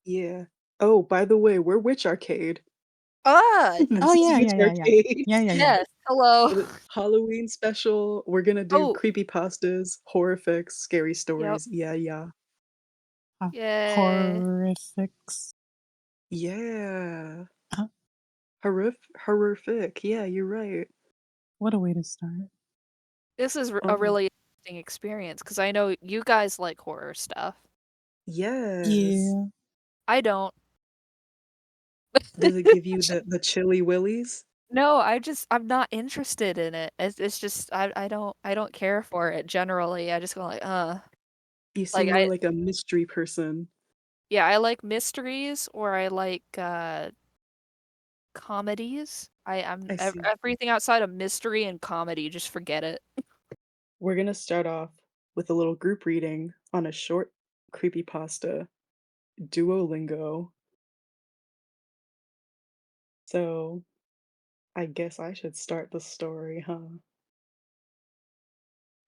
Yeah. Oh, by the way, we're Witch Arcade. Ah! This Oh, is yeah, Witch yeah, yeah, yeah. Arcade. Yeah, yeah, yeah. Yes, hello. For the Halloween special, we're gonna do Oh, creepypastas, horrifics, scary yep. stories. Yeah, yeah. Uh, Yay. Horrifics. Yeah. Uh, Horrific. Yeah, you're right. what a way to start. This is a Oh, really interesting experience because I know you guys like horror stuff. yes. Yeah. I don't. Does it give you the chilly willies? No, I'm not interested in it. It's just I don't care for it generally. I just go You like seem more I like a mystery person. yeah, I like mysteries or I like comedies. I see. Everything outside of mystery and comedy, just forget it. We're gonna start off with a little group reading on a short creepypasta, Duolingo. So, I guess I should start the story, huh?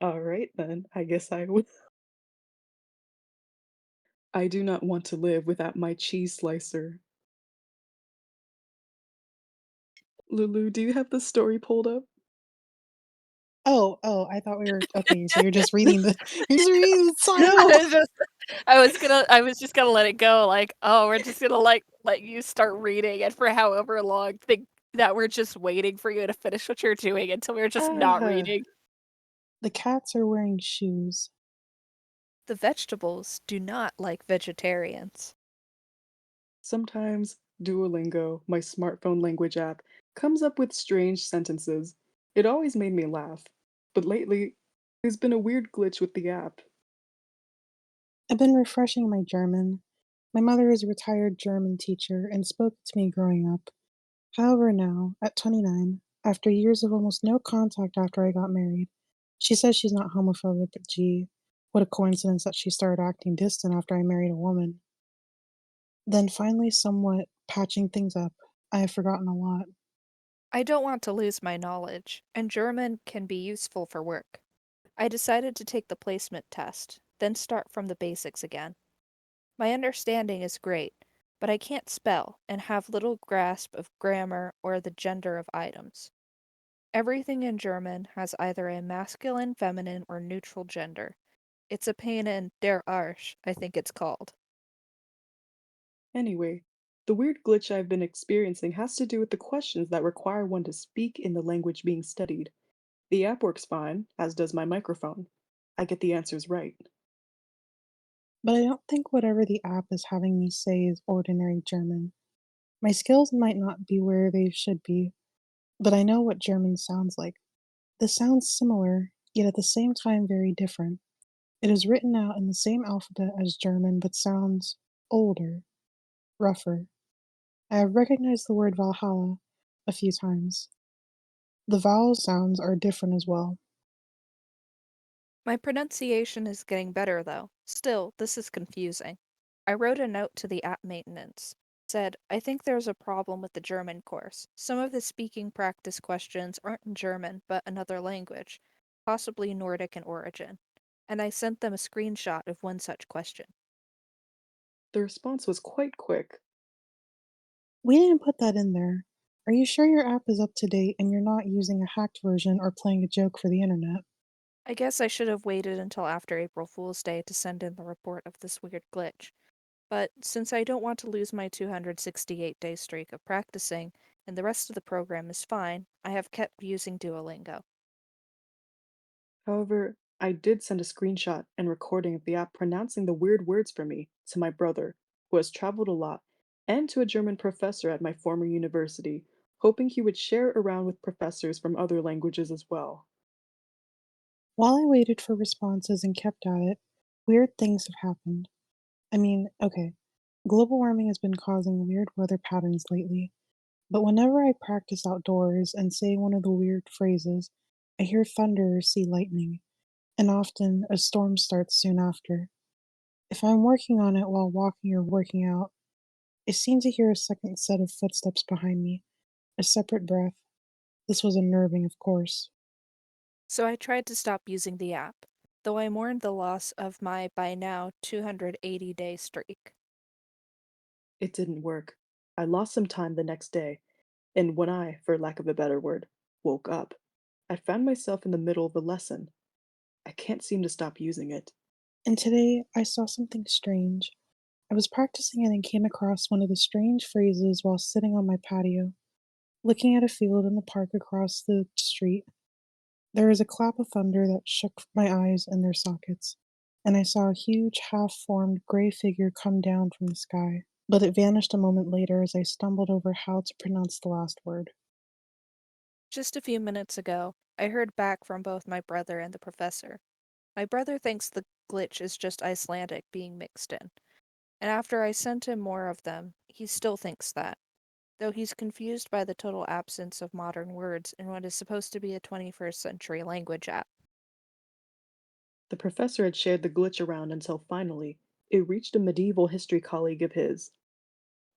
Alright then, I guess I will. I do not want to live without my cheese slicer. Lulu, do you have the story pulled up? Oh, I thought we were okay, so you're just reading the you're just reading the No! title. I was just gonna let it go, like, oh, we're just gonna like let you start reading it for however long, think that we're just waiting for you to finish what you're doing until we're just not Ah, reading. The cats are wearing shoes. The vegetables do not like vegetarians. sometimes Duolingo, my smartphone language app, comes up with strange sentences. It always made me laugh, but lately, there's been a weird glitch with the app. I've been refreshing my German. My mother is a retired German teacher and spoke to me growing up. However, now, at 29, after years of almost no contact after I got married, she says she's not homophobic, but gee, what a coincidence that she started acting distant after I married a woman. Then finally, somewhat patching things up, I have forgotten a lot. I don't want to lose my knowledge, and German can be useful for work. I decided to take the placement test, then start from the basics again. My understanding is great, but I can't spell and have little grasp of grammar or the gender of items. Everything in German has either a masculine, feminine, or neutral gender. It's a pain in der Arsch, I think it's called. Anyway, the weird glitch I've been experiencing has to do with the questions that require one to speak in the language being studied. The app works fine, as does my microphone. I get the answers right. But I don't think whatever the app is having me say is ordinary German. My skills might not be where they should be, but I know what German sounds like. This sounds similar, yet at the same time very different. It is written out in the same alphabet as German, but sounds older, rougher. I have recognized the word Valhalla a few times. The vowel sounds are different as well. My pronunciation is getting better, though. Still, this is confusing. I wrote a note to the app maintenance. Said, I think there's a problem with the German course. Some of the speaking practice questions aren't in German, but another language, possibly Nordic in origin. And I sent them a screenshot of one such question. The response was quite quick. We didn't put that in there. Are you sure your app is up to date and you're not using a hacked version or playing a joke for the internet? I guess I should have waited until after April Fool's Day to send in the report of this weird glitch. But since I don't want to lose my 268-day streak of practicing, and the rest of the program is fine, I have kept using Duolingo. However, I did send a screenshot and recording of the app pronouncing the weird words for me to my brother, who has traveled a lot, and to a German professor at my former university, hoping he would share it around with professors from other languages as well. While I waited for responses and kept at it, weird things have happened. I mean, okay, global warming has been causing weird weather patterns lately, but whenever I practice outdoors and say one of the weird phrases, I hear thunder or see lightning, and often a storm starts soon after. If I'm working on it while walking or working out, I seem to hear a second set of footsteps behind me, a separate breath. This was unnerving, of course. So I tried to stop using the app, though I mourned the loss of my by now 280-day streak. It didn't work. I lost some time the next day, and when I, for lack of a better word, woke up, I found myself in the middle of a lesson. I can't seem to stop using it. And today I saw something strange. I was practicing and I came across one of the strange phrases while sitting on my patio, looking at a field in the park across the street. There was a clap of thunder that shook my eyes in their sockets, and I saw a huge, half formed gray figure come down from the sky. But it vanished a moment later as I stumbled over how to pronounce the last word. Just a few minutes ago, I heard back from both my brother and the professor. My brother thinks the glitch is just Icelandic being mixed in, and after I sent him more of them, he still thinks that, though he's confused by the total absence of modern words in what is supposed to be a 21st century language app. The professor had shared the glitch around until finally, it reached a medieval history colleague of his.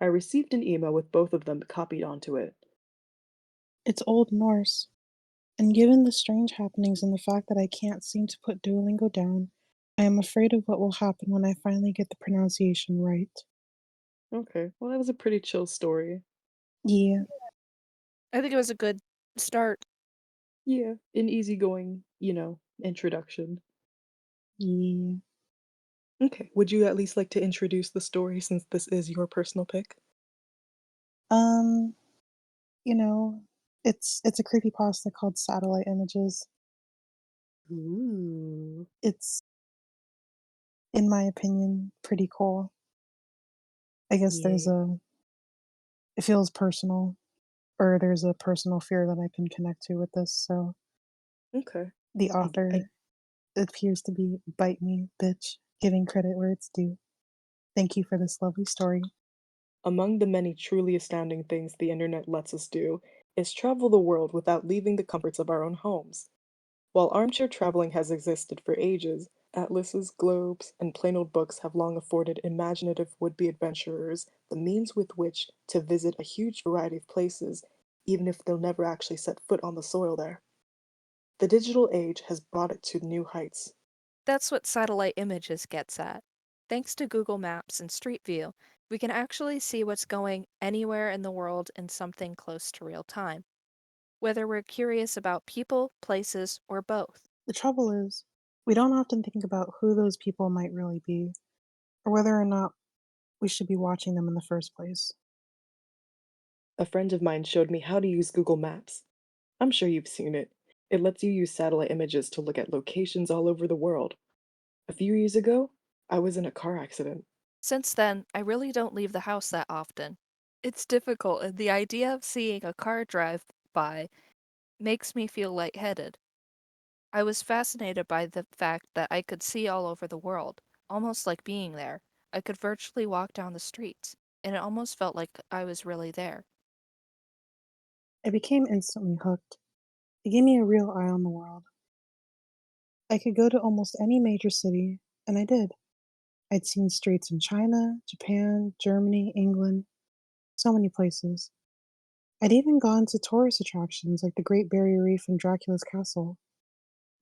I received an email with both of them copied onto it. It's Old Norse, and given the strange happenings and the fact that I can't seem to put Duolingo down, I am afraid of what will happen when I finally get the pronunciation right. Okay, well, that was a pretty chill story. Yeah, I think it was a good start. Yeah, an easygoing, introduction. yeah. Okay, would you at least like to introduce the story since this is your personal pick? Um, you know, it's a creepypasta called Satellite Images. Ooh. It's, in my opinion, pretty cool. I guess Yeah. it feels personal, or there's a personal fear that I can connect to with this, so Okay. the I author appears to be bite me, bitch, giving credit where it's due. Thank you for this lovely story. Among the many truly astounding things the internet lets us do is travel the world without leaving the comforts of our own homes. While armchair traveling has existed for ages, atlases, globes, and plain old books have long afforded imaginative would-be adventurers the means with which to visit a huge variety of places, even if they'll never actually set foot on the soil there. The digital age has brought it to new heights. That's what satellite images gets at. Thanks to Google Maps and Street View, we can actually see what's going anywhere in the world in something close to real time, whether we're curious about people, places, or both. The trouble is, we don't often think about who those people might really be, or whether or not we should be watching them in the first place. A friend of mine showed me how to use Google Maps. I'm sure you've seen it. It lets you use satellite images to look at locations all over the world. A few years ago, I was in a car accident. Since then, I really don't leave the house that often. It's difficult, and the idea of seeing a car drive by makes me feel lightheaded. I was fascinated by the fact that I could see all over the world, almost like being there. I could virtually walk down the streets, and it almost felt like I was really there. I became instantly hooked. It gave me a real eye on the world. I could go to almost any major city, and I did. I'd seen streets in China, Japan, Germany, England, so many places. I'd even gone to tourist attractions like the Great Barrier Reef and Dracula's Castle.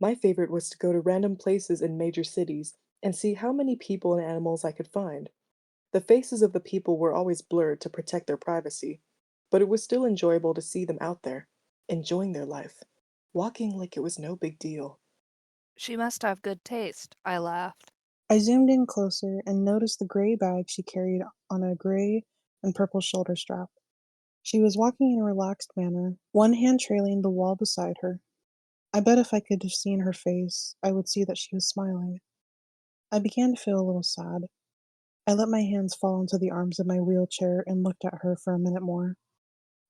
My favorite was to go to random places in major cities and see how many people and animals I could find. The faces of the people were always blurred to protect their privacy, but it was still enjoyable to see them out there, enjoying their life, walking like it was no big deal. She must have good taste, I laughed. I zoomed in closer and noticed the gray bag she carried on a gray and purple shoulder strap. She was walking in a relaxed manner, one hand trailing the wall beside her. I bet if I could have seen her face, I would see that she was smiling. I began to feel a little sad. I let my hands fall into the arms of my wheelchair and looked at her for a minute more.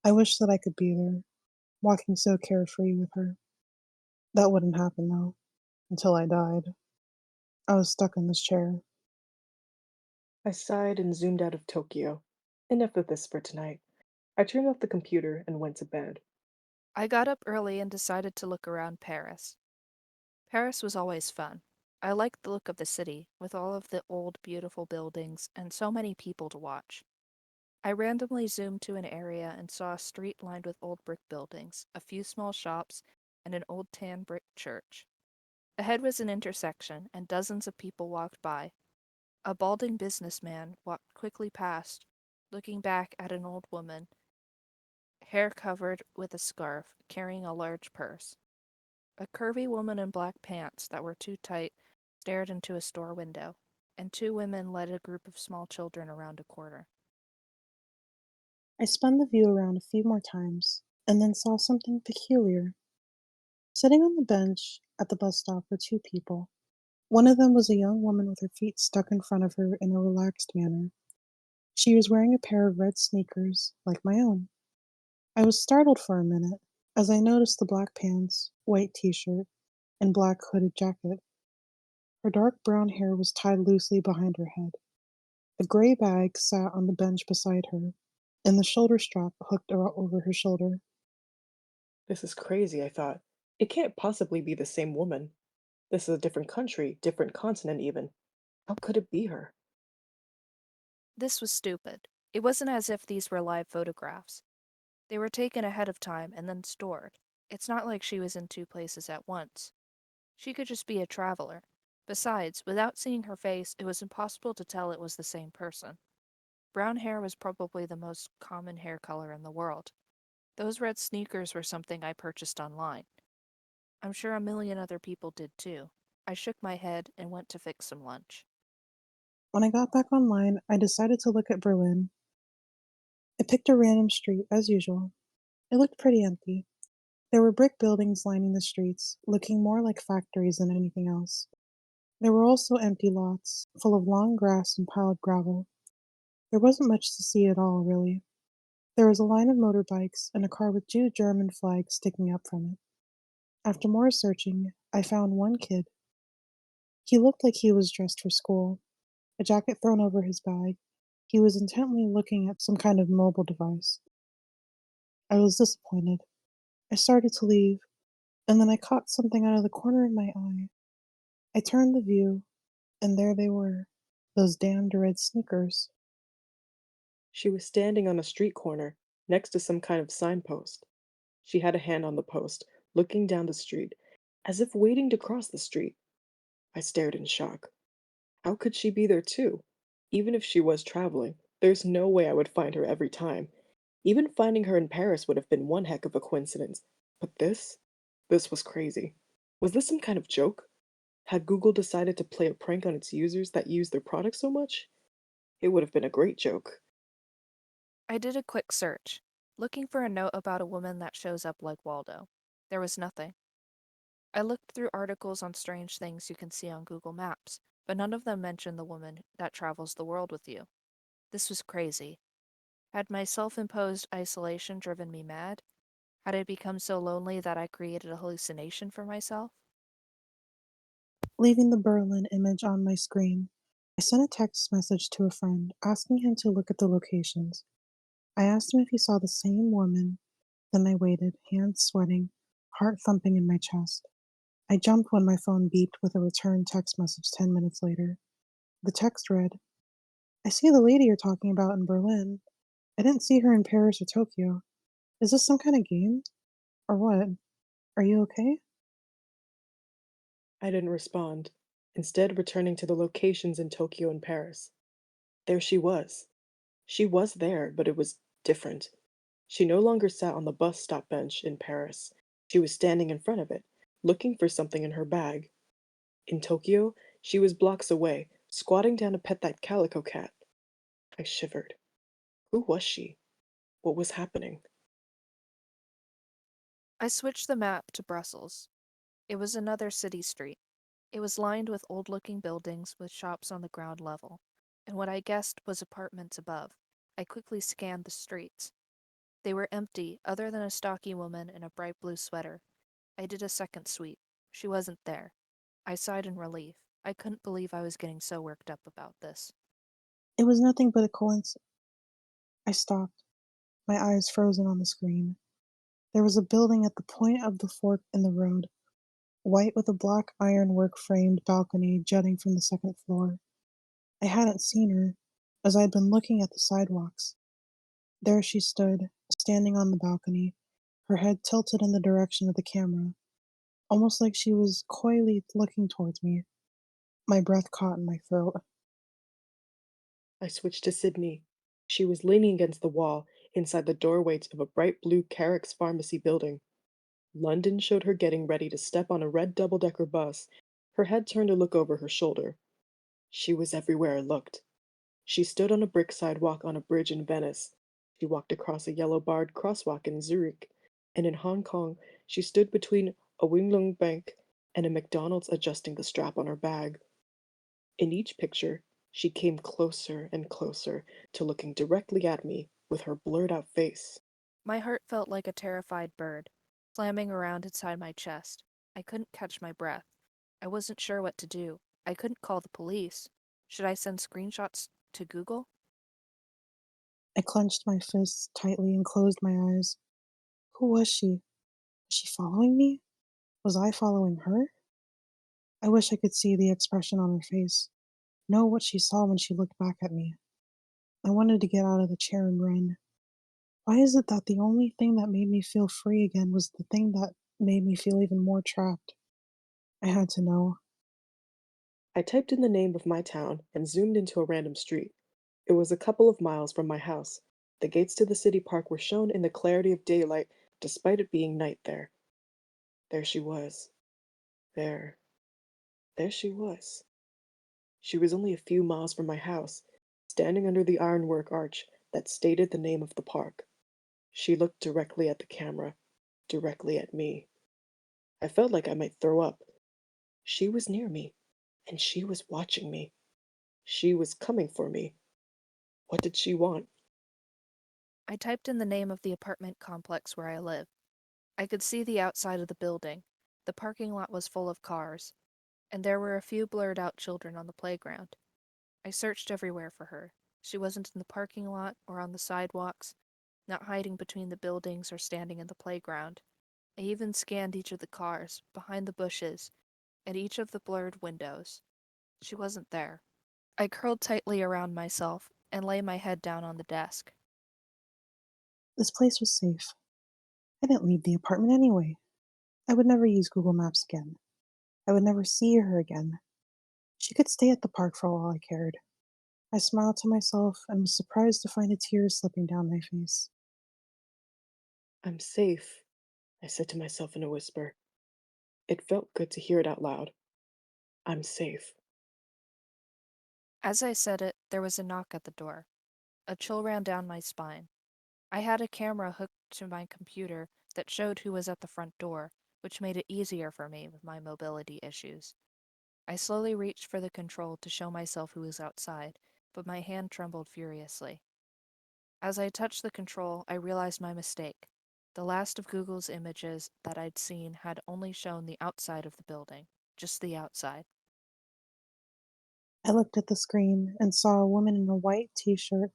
I wished that I could be there, walking so carefree with her. That wouldn't happen, though, until I died. I was stuck in this chair. I sighed and zoomed out of Tokyo. Enough of this for tonight. I turned off the computer and went to bed. I got up early and decided to look around Paris. Paris was always fun. I liked the look of the city, with all of the old, beautiful buildings and so many people to watch. I randomly zoomed to an area and saw a street lined with old brick buildings, a few small shops, and an old tan brick church. Ahead was an intersection, and dozens of people walked by. A balding businessman walked quickly past, looking back at an old woman, hair covered with a scarf, carrying a large purse. A curvy woman in black pants that were too tight stared into a store window, and two women led a group of small children around a corner. I spun the view around a few more times, and then saw something peculiar. Sitting on the bench at the bus stop were two people. One of them was a young woman with her feet stuck in front of her in a relaxed manner. She was wearing a pair of red sneakers, like my own. I was startled for a minute as I noticed the black pants, white t shirt, and black hooded jacket. Her dark brown hair was tied loosely behind her head. A gray bag sat on the bench beside her, and the shoulder strap hooked over her shoulder. This is crazy, I thought. It can't possibly be the same woman. This is a different country, different continent even. How could it be her? This was stupid. It wasn't as if these were live photographs. They were taken ahead of time and then stored. It's not like she was in two places at once. She could just be a traveler. Besides, without seeing her face, it was impossible to tell it was the same person. Brown hair was probably the most common hair color in the world. Those red sneakers were something I purchased online. I'm sure a million other people did too. I shook my head and went to fix some lunch. When I got back online, I decided to look at Berlin. I picked a random street, as usual. It looked pretty empty. There were brick buildings lining the streets, looking more like factories than anything else. There were also empty lots, full of long grass and piled gravel. There wasn't much to see at all, really. There was a line of motorbikes and a car with two German flags sticking up from it. After more searching, I found one kid. He looked like he was dressed for school, a jacket thrown over his bag. He was intently looking at some kind of mobile device. I was disappointed. I started to leave, and then I caught something out of the corner of my eye. I turned the view, and there they were, those damned red sneakers. She was standing on a street corner, next to some kind of signpost. She had a hand on the post, looking down the street, as if waiting to cross the street. I stared in shock. How could she be there too? Even if she was traveling, there's no way I would find her every time. Even finding her in Paris would have been one heck of a coincidence. But this was crazy. Was this some kind of joke? Had Google decided to play a prank on its users that use their product so much? It would have been a great joke. I did a quick search, looking for a note about a woman that shows up like Waldo. There was nothing. I looked through articles on strange things you can see on Google Maps, but none of them mentioned the woman that travels the world with you. This was crazy. Had my self imposed isolation driven me mad? Had I become so lonely that I created a hallucination for myself? Leaving the Berlin image on my screen, I sent a text message to a friend asking him to look at the locations. I asked him if he saw the same woman. Then I waited, hands sweating, heart thumping in my chest. I jumped when my phone beeped with a return text message 10 minutes later. The text read, I see the lady you're talking about in Berlin. I didn't see her in Paris or Tokyo. Is this some kind of game? Or what? Are you okay? I didn't respond, instead returning to the locations in Tokyo and Paris. There she was. She was there, but it was different. She no longer sat on the bus stop bench in Paris. She was standing in front of it, looking for something in her bag. In Tokyo, she was blocks away, squatting down to pet that calico cat. I shivered. Who was she? What was happening? I switched the map to Brussels. It was another city street. It was lined with old looking buildings with shops on the ground level, and what I guessed was apartments above. I quickly scanned the streets. They were empty, other than a stocky woman in a bright blue sweater. I did a second sweep. She wasn't there. I sighed in relief. I couldn't believe I was getting so worked up about this. It was nothing but a coincidence. I stopped, my eyes frozen on the screen. There was a building at the point of the fork in the road, white with a black ironwork framed balcony jutting from the second floor. I hadn't seen her, as I'd been looking at the sidewalks. There she stood, standing on the balcony, her head tilted in the direction of the camera, almost like she was coyly looking towards me. My breath caught in my throat. I switched to Sydney. She was leaning against the wall inside the doorway of a bright blue Carrick's Pharmacy building. London showed her getting ready to step on a red double-decker bus, her head turned to look over her shoulder. She was everywhere I looked. She stood on a brick sidewalk on a bridge in Venice. She walked across a yellow barred crosswalk in Zurich. And in Hong Kong, she stood between a Winglong bank and a McDonald's adjusting the strap on her bag. In each picture, she came closer and closer to looking directly at me with her blurred out face. My heart felt like a terrified bird, slamming around inside my chest. I couldn't catch my breath. I wasn't sure what to do. I couldn't call the police. Should I send screenshots to Google? I clenched my fists tightly and closed my eyes. Who was she? Was she following me? Was I following her? I wish I could see the expression on her face, know what she saw when she looked back at me. I wanted to get out of the chair and run. Why is it that the only thing that made me feel free again was the thing that made me feel even more trapped? I had to know. I typed in the name of my town and zoomed into a random street. It was a couple of miles from my house. The gates to the city park were shown in the clarity of daylight, despite it being night there. There she was. There. There she was. She was only a few miles from my house, standing under the ironwork arch that stated the name of the park. She looked directly at the camera, directly at me. I felt like I might throw up. She was near me, and she was watching me. She was coming for me. What did she want? I typed in the name of the apartment complex where I live. I could see the outside of the building. The parking lot was full of cars, and there were a few blurred out children on the playground. I searched everywhere for her. She wasn't in the parking lot or on the sidewalks, not hiding between the buildings or standing in the playground. I even scanned each of the cars, behind the bushes, and each of the blurred windows. She wasn't there. I curled tightly around myself and lay my head down on the desk. This place was safe. I didn't leave the apartment anyway. I would never use Google Maps again. I would never see her again. She could stay at the park for all I cared. I smiled to myself and was surprised to find a tear slipping down my face. I'm safe, I said to myself in a whisper. It felt good to hear it out loud. I'm safe. As I said it, there was a knock at the door. A chill ran down my spine. I had a camera hooked to my computer that showed who was at the front door, which made it easier for me with my mobility issues. I slowly reached for the control to show myself who was outside, but my hand trembled furiously. As I touched the control, I realized my mistake. The last of Google's images that I'd seen had only shown the outside of the building, just the outside. I looked at the screen and saw a woman in a white t shirt,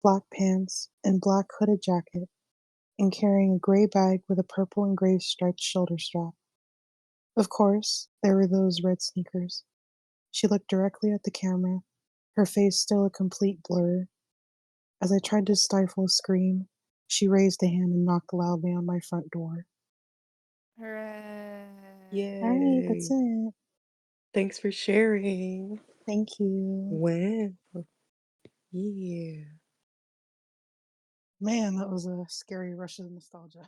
black pants, and black hooded jacket, and carrying a gray bag with a purple and gray striped shoulder strap. Of course, there were those red sneakers. She looked directly at the camera, her face still a complete blur. As I tried to stifle a scream, she raised a hand and knocked loudly on my front door. Hooray! Alright, that's Yay. it. Thanks for sharing. Thank you. Wow. Yeah. Man, that was a scary rush of nostalgia.